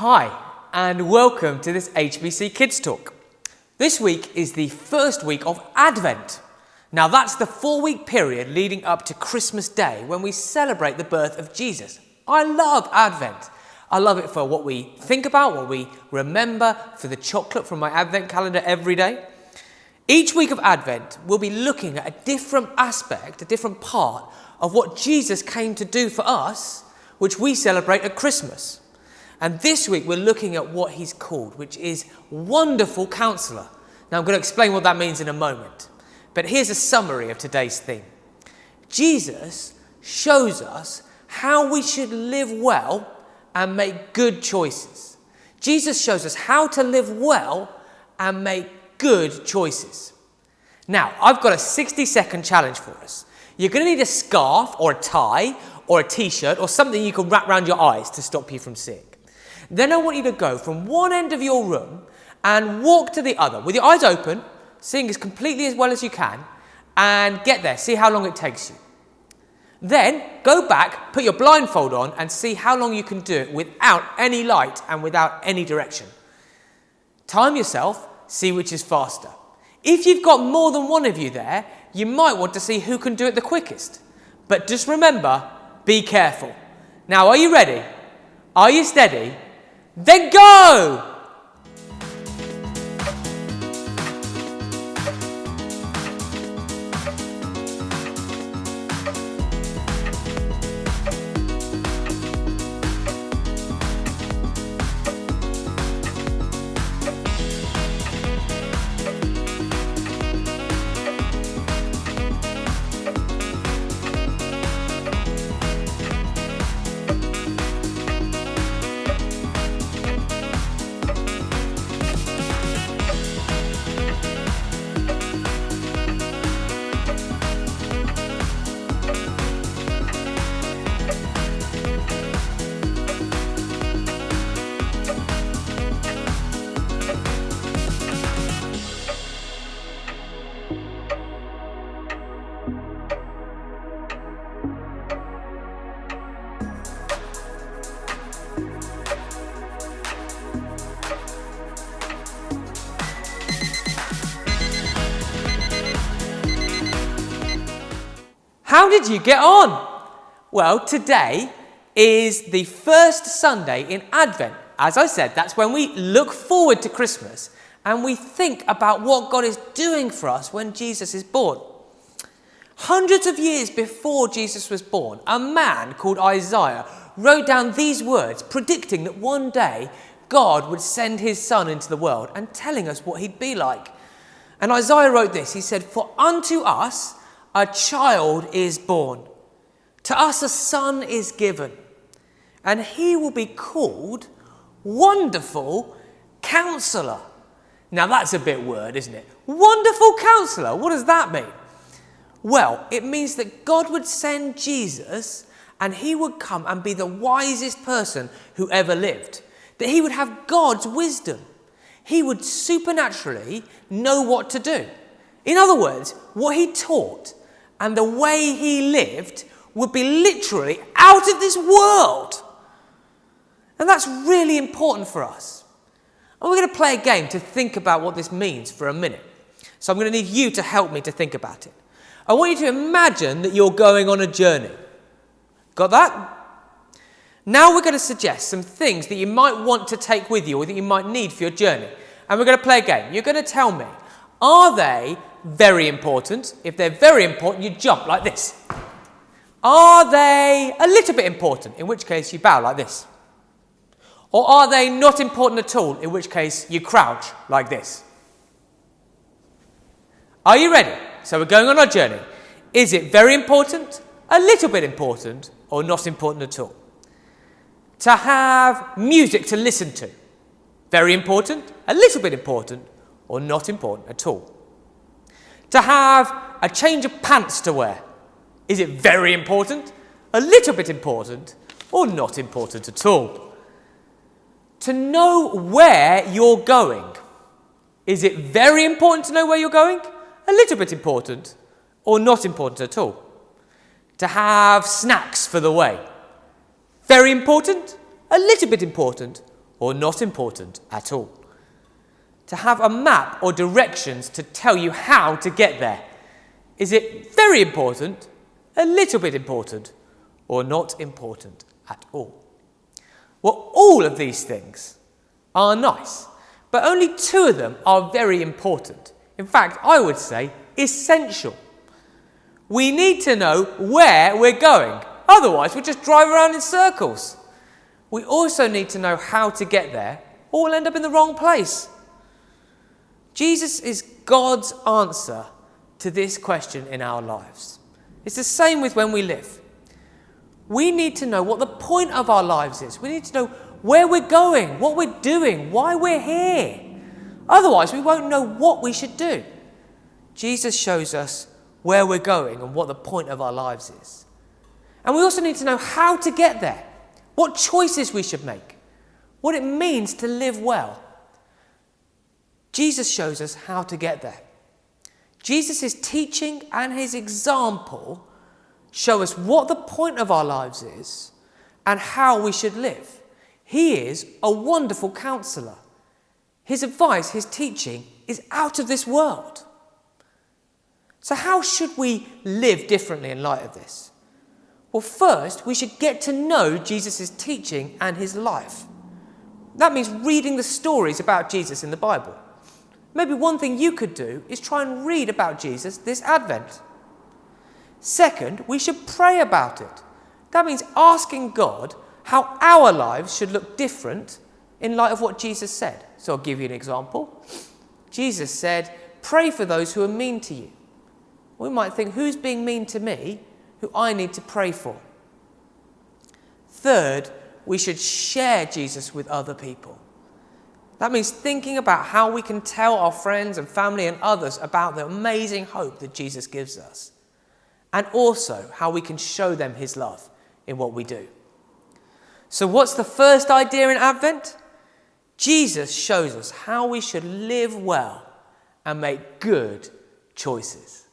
Hi, and welcome to this HBC Kids Talk. This week is the first week of Advent. Now that's the 4-week period leading up to Christmas Day when we celebrate the birth of Jesus. I love Advent. I love it for what we think about, what we remember, for the chocolate from my Advent calendar every day. Each week of Advent, we'll be looking at a different aspect, a different part of what Jesus came to do for us, which we celebrate at Christmas. And this week we're looking at what he's called, which is Wonderful Counselor. Now I'm going to explain what that means in a moment. But here's a summary of today's theme. Jesus shows us how we should live well and make good choices. Jesus shows us how to live well and make good choices. Now, I've got a 60-second challenge for us. You're going to need a scarf or a tie or a t-shirt or something you can wrap around your eyes to stop you from seeing. Then I want you to go from one end of your room and walk to the other with your eyes open, seeing as completely as well as you can, and get there. See how long it takes you. Then go back, put your blindfold on, and see how long you can do it without any light and without any direction. Time yourself, see which is faster. If you've got more than one of you there, you might want to see who can do it the quickest. But just remember, be careful. Now, are you ready? Are you steady? Then go! How did you get on? Well, today is the first Sunday in Advent. As I said, that's when we look forward to Christmas and we think about what God is doing for us when Jesus is born. Hundreds of years before Jesus was born, a man called Isaiah wrote down these words, predicting that one day God would send his son into the world and telling us what he'd be like. And Isaiah wrote this, he said, "For unto us a child is born, to us a son is given, and he will be called Wonderful Counselor." Now that's a bit weird, isn't it? Wonderful Counselor, what does that mean? Well, it means that God would send Jesus and he would come and be the wisest person who ever lived. That he would have God's wisdom. He would supernaturally know what to do. In other words, what he taught and the way he lived would be literally out of this world. And that's really important for us. And we're going to play a game to think about what this means for a minute. So I'm going to need you to help me to think about it. I want you to imagine that you're going on a journey. Got that? Now we're going to suggest some things that you might want to take with you or that you might need for your journey. And we're going to play a game. You're going to tell me, are they very important? If they're very important, you jump like this. Are they a little bit important? In which case you bow like this. Or are they not important at all? In which case you crouch like this. Are you ready? So we're going on our journey. Is it very important, a little bit important, or not important at all? To have music to listen to. Very important, a little bit important, or not important at all. To have a change of pants to wear. Is it very important, a little bit important, or not important at all? To know where you're going. Is it very important to know where you're going, a little bit important, or not important at all? To have snacks for the way. Very important, a little bit important, or not important at all. To have a map or directions to tell you how to get there. Is it very important, a little bit important, or not important at all? Well, all of these things are nice, but only two of them are very important. In fact, I would say essential. We need to know where we're going. Otherwise, we'll just drive around in circles. We also need to know how to get there, or we'll end up in the wrong place. Jesus is God's answer to this question in our lives. It's the same with when we live. We need to know what the point of our lives is. We need to know where we're going, what we're doing, why we're here. Otherwise, we won't know what we should do. Jesus shows us where we're going and what the point of our lives is. And we also need to know how to get there, what choices we should make, what it means to live well. Jesus shows us how to get there. Jesus' teaching and his example show us what the point of our lives is and how we should live. He is a wonderful counselor. His advice, his teaching is out of this world. So how should we live differently in light of this? Well, first, we should get to know Jesus' teaching and his life. That means reading the stories about Jesus in the Bible. Maybe one thing you could do is try and read about Jesus this Advent. Second, we should pray about it. That means asking God how our lives should look different in light of what Jesus said. So I'll give you an example. Jesus said, pray for those who are mean to you. We might think, who's being mean to me, who I need to pray for? Third, we should share Jesus with other people. That means thinking about how we can tell our friends and family and others about the amazing hope that Jesus gives us. And also how we can show them his love in what we do. So what's the first idea in Advent? Jesus shows us how we should live well and make good choices.